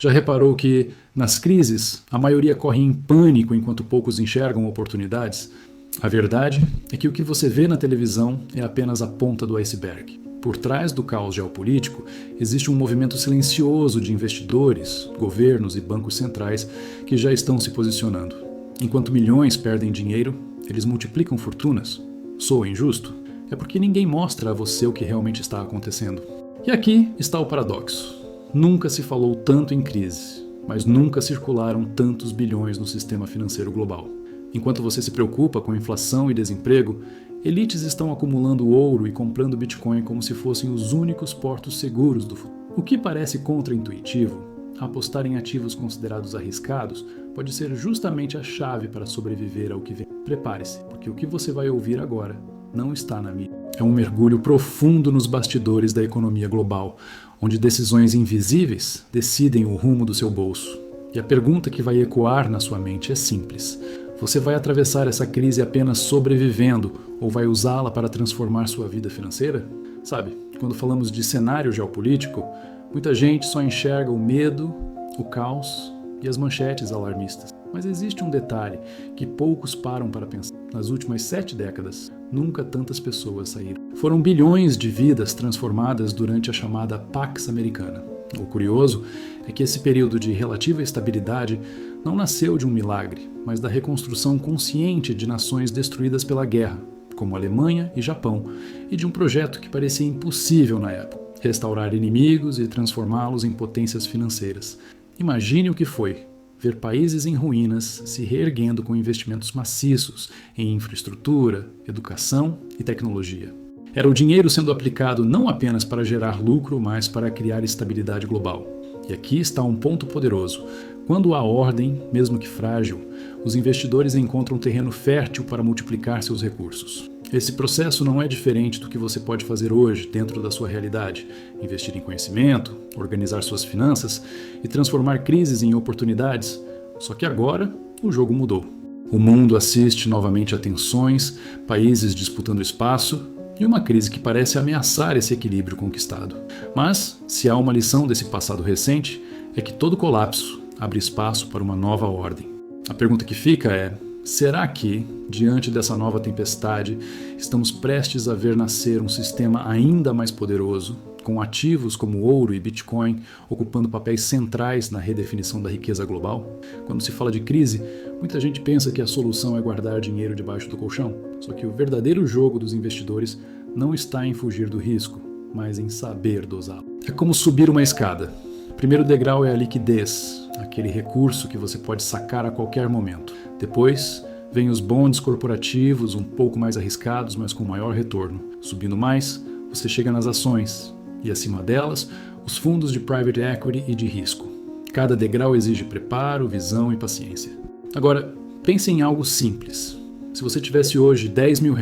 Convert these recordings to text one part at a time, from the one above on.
Já reparou que, nas crises, a maioria corre em pânico enquanto poucos enxergam oportunidades? A verdade é que o que você vê na televisão é apenas a ponta do iceberg. Por trás do caos geopolítico, existe um movimento silencioso de investidores, governos e bancos centrais que já estão se posicionando. Enquanto milhões perdem dinheiro, eles multiplicam fortunas. Soa injusto? É porque ninguém mostra a você o que realmente está acontecendo. E aqui está o paradoxo. Nunca se falou tanto em crise, mas nunca circularam tantos bilhões no sistema financeiro global. Enquanto você se preocupa com inflação e desemprego, elites estão acumulando ouro e comprando Bitcoin como se fossem os únicos portos seguros do futuro. O que parece contraintuitivo, apostar em ativos considerados arriscados pode ser justamente a chave para sobreviver ao que vem. Prepare-se, porque o que você vai ouvir agora não está na mídia. É um mergulho profundo nos bastidores da economia global, onde decisões invisíveis decidem o rumo do seu bolso. E a pergunta que vai ecoar na sua mente é simples. Você vai atravessar essa crise apenas sobrevivendo ou vai usá-la para transformar sua vida financeira? Sabe, quando falamos de cenário geopolítico, muita gente só enxerga o medo, o caos e as manchetes alarmistas. Mas existe um detalhe que poucos param para pensar. Nas últimas 7 décadas, nunca tantas pessoas saíram. Foram bilhões de vidas transformadas durante a chamada Pax Americana. O curioso é que esse período de relativa estabilidade não nasceu de um milagre, mas da reconstrução consciente de nações destruídas pela guerra, como Alemanha e Japão, e de um projeto que parecia impossível na época: restaurar inimigos e transformá-los em potências financeiras. Imagine o que foi ver países em ruínas se reerguendo com investimentos maciços em infraestrutura, educação e tecnologia. Era o dinheiro sendo aplicado não apenas para gerar lucro, mas para criar estabilidade global. E aqui está um ponto poderoso. Quando há ordem, mesmo que frágil, os investidores encontram terreno fértil para multiplicar seus recursos. Esse processo não é diferente do que você pode fazer hoje dentro da sua realidade: investir em conhecimento, organizar suas finanças e transformar crises em oportunidades. Só que agora o jogo mudou. O mundo assiste novamente a tensões, países disputando espaço e uma crise que parece ameaçar esse equilíbrio conquistado. Mas, se há uma lição desse passado recente, é que todo colapso abre espaço para uma nova ordem. A pergunta que fica é: será que, diante dessa nova tempestade, estamos prestes a ver nascer um sistema ainda mais poderoso, com ativos como ouro e Bitcoin ocupando papéis centrais na redefinição da riqueza global? Quando se fala de crise, muita gente pensa que a solução é guardar dinheiro debaixo do colchão. Só que o verdadeiro jogo dos investidores não está em fugir do risco, mas em saber dosá-lo. É como subir uma escada. O primeiro degrau é a liquidez, aquele recurso que você pode sacar a qualquer momento. Depois, vem os bonds corporativos, um pouco mais arriscados, mas com maior retorno. Subindo mais, você chega nas ações. E acima delas, os fundos de private equity e de risco. Cada degrau exige preparo, visão e paciência. Agora, pense em algo simples. Se você tivesse hoje R$10 mil,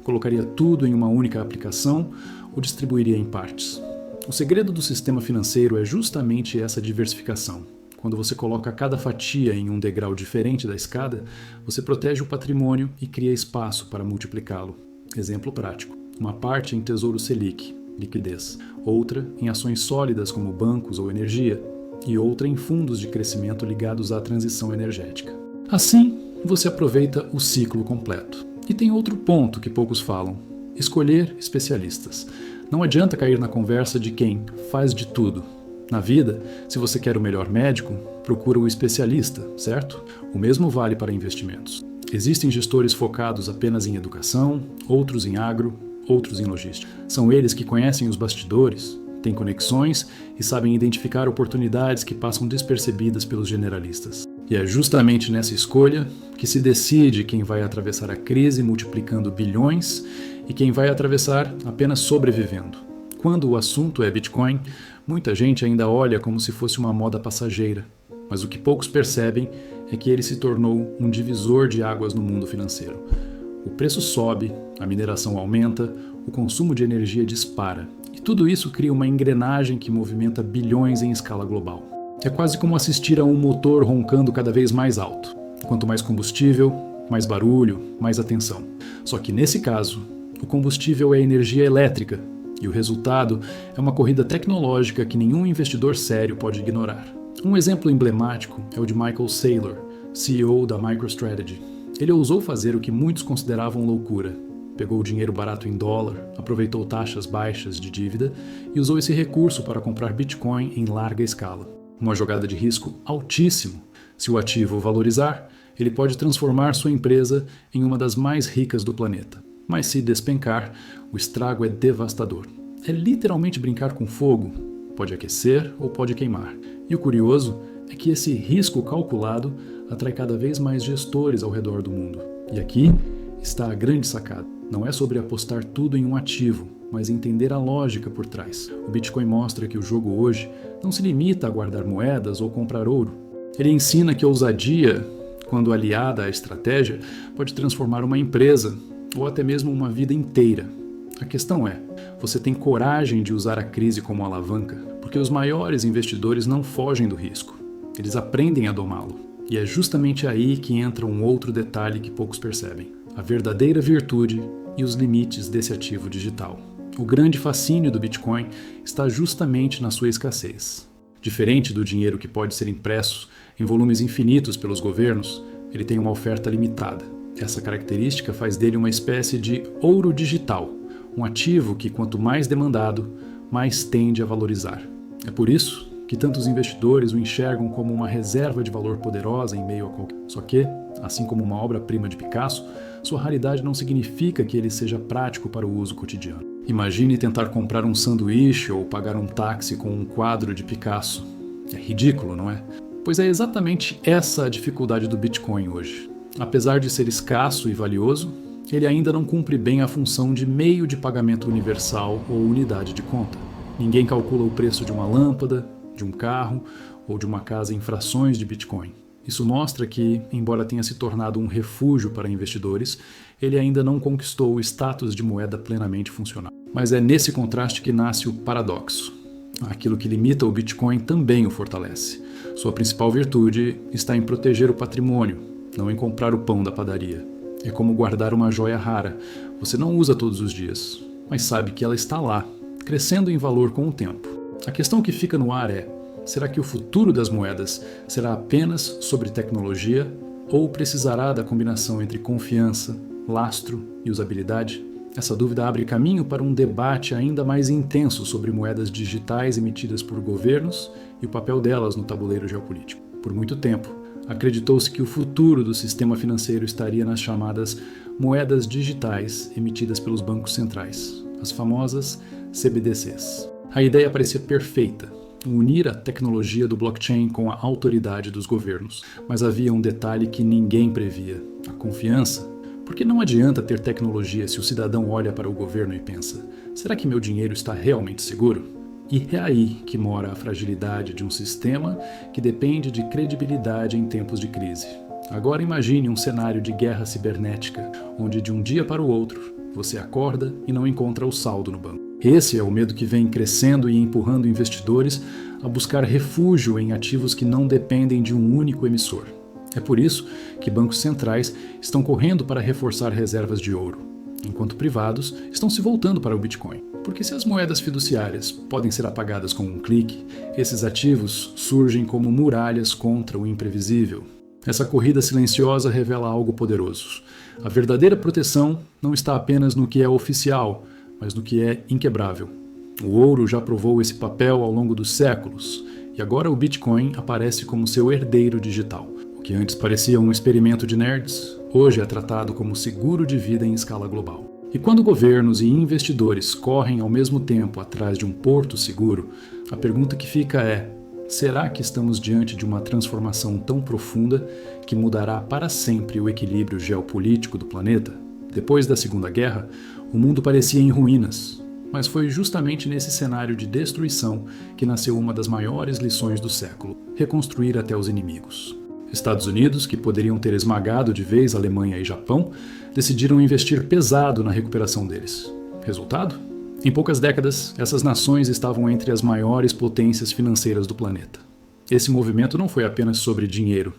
colocaria tudo em uma única aplicação ou distribuiria em partes? O segredo do sistema financeiro é justamente essa diversificação. Quando você coloca cada fatia em um degrau diferente da escada, você protege o patrimônio e cria espaço para multiplicá-lo. Exemplo prático: uma parte em Tesouro Selic, liquidez, outra em ações sólidas como bancos ou energia, e outra em fundos de crescimento ligados à transição energética. Assim, você aproveita o ciclo completo. E tem outro ponto que poucos falam: escolher especialistas. Não adianta cair na conversa de quem faz de tudo. Na vida, se você quer o melhor médico, procura o especialista, certo? O mesmo vale para investimentos. Existem gestores focados apenas em educação, outros em agro, outros em logística. São eles que conhecem os bastidores, têm conexões e sabem identificar oportunidades que passam despercebidas pelos generalistas. E é justamente nessa escolha que se decide quem vai atravessar a crise multiplicando bilhões e quem vai atravessar apenas sobrevivendo. Quando o assunto é Bitcoin, muita gente ainda olha como se fosse uma moda passageira, mas o que poucos percebem é que ele se tornou um divisor de águas no mundo financeiro. O preço sobe, a mineração aumenta, o consumo de energia dispara, e tudo isso cria uma engrenagem que movimenta bilhões em escala global. É quase como assistir a um motor roncando cada vez mais alto. Quanto mais combustível, mais barulho, mais atenção. Só que nesse caso, o combustível é energia elétrica, e o resultado é uma corrida tecnológica que nenhum investidor sério pode ignorar. Um exemplo emblemático é o de Michael Saylor, CEO da MicroStrategy. Ele ousou fazer o que muitos consideravam loucura. Pegou o dinheiro barato em dólar, aproveitou taxas baixas de dívida e usou esse recurso para comprar Bitcoin em larga escala. Uma jogada de risco altíssimo. Se o ativo valorizar, ele pode transformar sua empresa em uma das mais ricas do planeta. Mas se despencar, o estrago é devastador. É literalmente brincar com fogo. Pode aquecer ou pode queimar. E o curioso é que esse risco calculado atrai cada vez mais gestores ao redor do mundo. E aqui está a grande sacada. Não é sobre apostar tudo em um ativo, mas entender a lógica por trás. O Bitcoin mostra que o jogo hoje não se limita a guardar moedas ou comprar ouro. Ele ensina que a ousadia, quando aliada à estratégia, pode transformar uma empresa ou até mesmo uma vida inteira. A questão é, você tem coragem de usar a crise como alavanca? Porque os maiores investidores não fogem do risco. Eles aprendem a domá-lo. E é justamente aí que entra um outro detalhe que poucos percebem. A verdadeira virtude e os limites desse ativo digital. O grande fascínio do Bitcoin está justamente na sua escassez. Diferente do dinheiro que pode ser impresso em volumes infinitos pelos governos, ele tem uma oferta limitada. Essa característica faz dele uma espécie de ouro digital, um ativo que, quanto mais demandado, mais tende a valorizar. É por isso que tantos investidores o enxergam como uma reserva de valor poderosa em meio a qualquer... Só que, assim como uma obra-prima de Picasso, sua raridade não significa que ele seja prático para o uso cotidiano. Imagine tentar comprar um sanduíche ou pagar um táxi com um quadro de Picasso. É ridículo, não é? Pois é exatamente essa a dificuldade do Bitcoin hoje. Apesar de ser escasso e valioso, ele ainda não cumpre bem a função de meio de pagamento universal ou unidade de conta. Ninguém calcula o preço de uma lâmpada, de um carro ou de uma casa em frações de Bitcoin. Isso mostra que, embora tenha se tornado um refúgio para investidores, ele ainda não conquistou o status de moeda plenamente funcional. Mas é nesse contraste que nasce o paradoxo. Aquilo que limita o Bitcoin também o fortalece. Sua principal virtude está em proteger o patrimônio, não em comprar o pão da padaria. É como guardar uma joia rara. Você não usa todos os dias, mas sabe que ela está lá, crescendo em valor com o tempo. A questão que fica no ar é: será que o futuro das moedas será apenas sobre tecnologia ou precisará da combinação entre confiança, lastro e usabilidade? Essa dúvida abre caminho para um debate ainda mais intenso sobre moedas digitais emitidas por governos e o papel delas no tabuleiro geopolítico. Por muito tempo, acreditou-se que o futuro do sistema financeiro estaria nas chamadas moedas digitais emitidas pelos bancos centrais, as famosas CBDCs. A ideia parecia perfeita, unir a tecnologia do blockchain com a autoridade dos governos. Mas havia um detalhe que ninguém previa: a confiança. Porque não adianta ter tecnologia se o cidadão olha para o governo e pensa: será que meu dinheiro está realmente seguro? E é aí que mora a fragilidade de um sistema que depende de credibilidade em tempos de crise. Agora imagine um cenário de guerra cibernética, onde de um dia para o outro você acorda e não encontra o saldo no banco. Esse é o medo que vem crescendo e empurrando investidores a buscar refúgio em ativos que não dependem de um único emissor. É por isso que bancos centrais estão correndo para reforçar reservas de ouro, enquanto privados estão se voltando para o Bitcoin. Porque se as moedas fiduciárias podem ser apagadas com um clique, esses ativos surgem como muralhas contra o imprevisível. Essa corrida silenciosa revela algo poderoso. A verdadeira proteção não está apenas no que é oficial, mas no que é inquebrável. O ouro já provou esse papel ao longo dos séculos, e agora o Bitcoin aparece como seu herdeiro digital. O que antes parecia um experimento de nerds, hoje é tratado como seguro de vida em escala global. E quando governos e investidores correm ao mesmo tempo atrás de um porto seguro, a pergunta que fica é: será que estamos diante de uma transformação tão profunda que mudará para sempre o equilíbrio geopolítico do planeta? Depois da Segunda Guerra, o mundo parecia em ruínas, mas foi justamente nesse cenário de destruição que nasceu uma das maiores lições do século: reconstruir até os inimigos. Estados Unidos, que poderiam ter esmagado de vez Alemanha e Japão, decidiram investir pesado na recuperação deles. Resultado? Em poucas décadas, essas nações estavam entre as maiores potências financeiras do planeta. Esse movimento não foi apenas sobre dinheiro.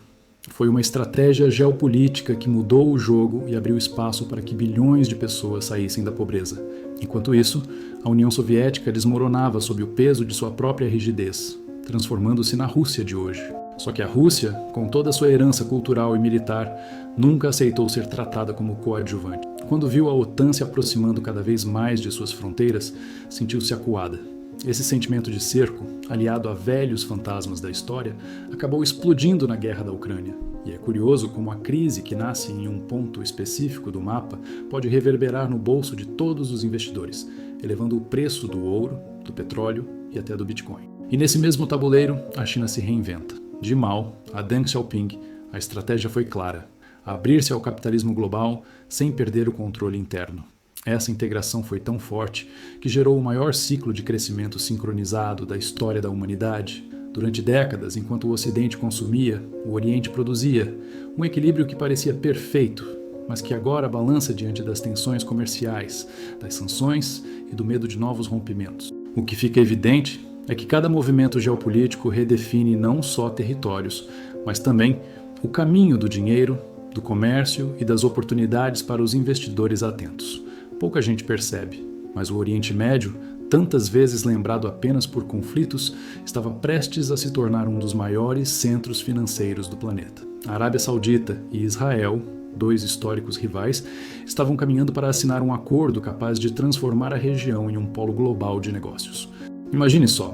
Foi uma estratégia geopolítica que mudou o jogo e abriu espaço para que bilhões de pessoas saíssem da pobreza. Enquanto isso, a União Soviética desmoronava sob o peso de sua própria rigidez, transformando-se na Rússia de hoje. Só que a Rússia, com toda a sua herança cultural e militar, nunca aceitou ser tratada como coadjuvante. Quando viu a OTAN se aproximando cada vez mais de suas fronteiras, sentiu-se acuada. Esse sentimento de cerco, aliado a velhos fantasmas da história, acabou explodindo na guerra da Ucrânia. E é curioso como a crise que nasce em um ponto específico do mapa pode reverberar no bolso de todos os investidores, elevando o preço do ouro, do petróleo e até do Bitcoin. E nesse mesmo tabuleiro, a China se reinventa. De Mao a Deng Xiaoping, a estratégia foi clara: abrir-se ao capitalismo global sem perder o controle interno. Essa integração foi tão forte que gerou o maior ciclo de crescimento sincronizado da história da humanidade. Durante décadas, enquanto o Ocidente consumia, o Oriente produzia, um equilíbrio que parecia perfeito, mas que agora balança diante das tensões comerciais, das sanções e do medo de novos rompimentos. O que fica evidente é que cada movimento geopolítico redefine não só territórios, mas também o caminho do dinheiro, do comércio e das oportunidades para os investidores atentos. Pouca gente percebe, mas o Oriente Médio, tantas vezes lembrado apenas por conflitos, estava prestes a se tornar um dos maiores centros financeiros do planeta. A Arábia Saudita e Israel, dois históricos rivais, estavam caminhando para assinar um acordo capaz de transformar a região em um polo global de negócios. Imagine só,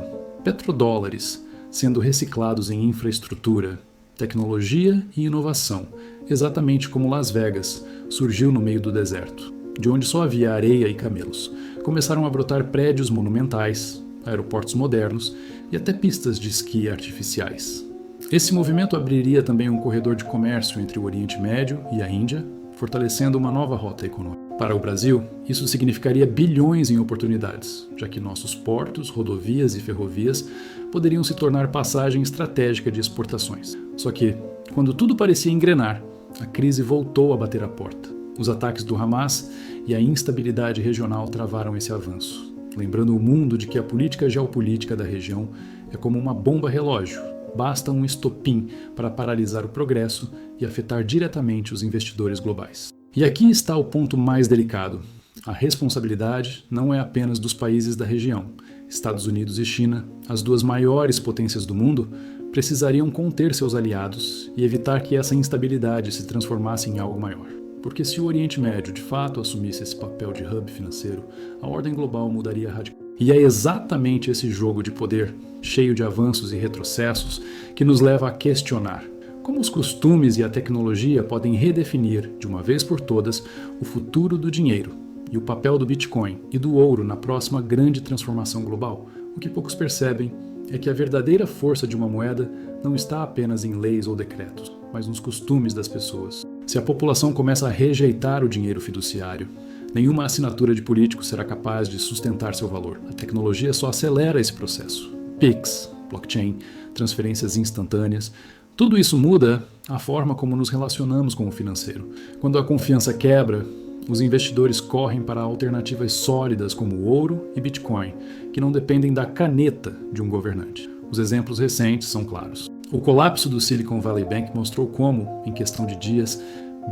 petrodólares sendo reciclados em infraestrutura, tecnologia e inovação, exatamente como Las Vegas surgiu no meio do deserto, de onde só havia areia e camelos. Começaram a brotar prédios monumentais, aeroportos modernos e até pistas de esqui artificiais. Esse movimento abriria também um corredor de comércio entre o Oriente Médio e a Índia, fortalecendo uma nova rota econômica. Para o Brasil, isso significaria bilhões em oportunidades, já que nossos portos, rodovias e ferrovias poderiam se tornar passagem estratégica de exportações. Só que, quando tudo parecia engrenar, a crise voltou a bater a porta. Os ataques do Hamas e a instabilidade regional travaram esse avanço, lembrando o mundo de que a política geopolítica da região é como uma bomba relógio. Basta um estopim para paralisar o progresso e afetar diretamente os investidores globais. E aqui está o ponto mais delicado. A responsabilidade não é apenas dos países da região. Estados Unidos e China, as duas maiores potências do mundo, precisariam conter seus aliados e evitar que essa instabilidade se transformasse em algo maior. Porque se o Oriente Médio de fato assumisse esse papel de hub financeiro, a ordem global mudaria radicalmente. E é exatamente esse jogo de poder, cheio de avanços e retrocessos, que nos leva a questionar como os costumes e a tecnologia podem redefinir, de uma vez por todas, o futuro do dinheiro e o papel do Bitcoin e do ouro na próxima grande transformação global. O que poucos percebem é que a verdadeira força de uma moeda não está apenas em leis ou decretos, mas nos costumes das pessoas. Se a população começa a rejeitar o dinheiro fiduciário, nenhuma assinatura de político será capaz de sustentar seu valor. A tecnologia só acelera esse processo. Pix, blockchain, transferências instantâneas, tudo isso muda a forma como nos relacionamos com o financeiro. Quando a confiança quebra, os investidores correm para alternativas sólidas como ouro e Bitcoin, que não dependem da caneta de um governante. Os exemplos recentes são claros. O colapso do Silicon Valley Bank mostrou como, em questão de dias,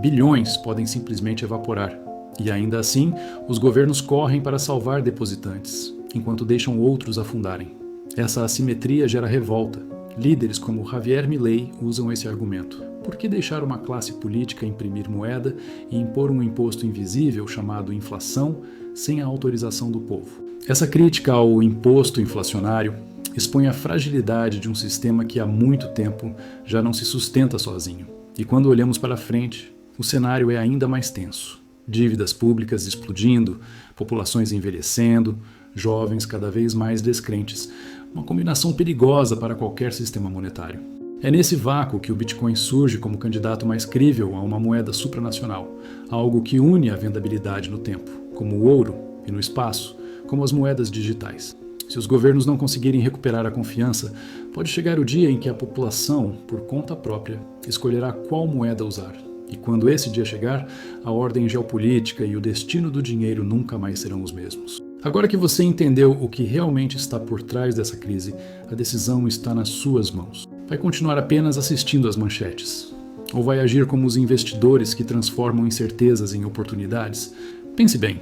bilhões podem simplesmente evaporar. E ainda assim, os governos correm para salvar depositantes, enquanto deixam outros afundarem. Essa assimetria gera revolta. Líderes como Javier Milei usam esse argumento. Por que deixar uma classe política imprimir moeda e impor um imposto invisível chamado inflação sem a autorização do povo? Essa crítica ao imposto inflacionário expõe a fragilidade de um sistema que há muito tempo já não se sustenta sozinho. E quando olhamos para frente, o cenário é ainda mais tenso. Dívidas públicas explodindo, populações envelhecendo, jovens cada vez mais descrentes. Uma combinação perigosa para qualquer sistema monetário. É nesse vácuo que o Bitcoin surge como candidato mais crível a uma moeda supranacional, algo que une a vendabilidade no tempo, como o ouro, e no espaço, como as moedas digitais. Se os governos não conseguirem recuperar a confiança, pode chegar o dia em que a população, por conta própria, escolherá qual moeda usar. E quando esse dia chegar, a ordem geopolítica e o destino do dinheiro nunca mais serão os mesmos. Agora que você entendeu o que realmente está por trás dessa crise, a decisão está nas suas mãos. Vai continuar apenas assistindo às manchetes? Ou vai agir como os investidores que transformam incertezas em oportunidades? Pense bem,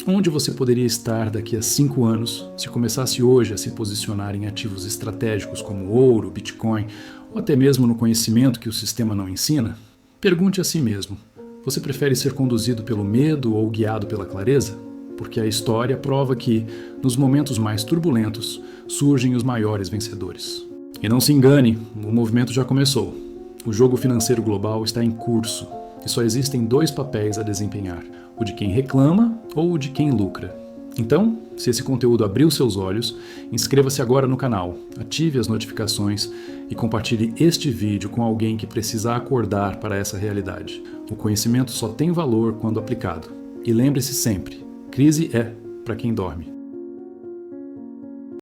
Onde você poderia estar daqui a 5 anos se começasse hoje a se posicionar em ativos estratégicos como ouro, Bitcoin ou até mesmo no conhecimento que o sistema não ensina? Pergunte a si mesmo: você prefere ser conduzido pelo medo ou guiado pela clareza? Porque a história prova que, nos momentos mais turbulentos, surgem os maiores vencedores. E não se engane, o movimento já começou. O jogo financeiro global está em curso e só existem 2 papéis a desempenhar: o de quem reclama ou o de quem lucra. Então, se esse conteúdo abriu seus olhos, inscreva-se agora no canal, ative as notificações e compartilhe este vídeo com alguém que precisa acordar para essa realidade. O conhecimento só tem valor quando aplicado. E lembre-se sempre, crise é para quem dorme.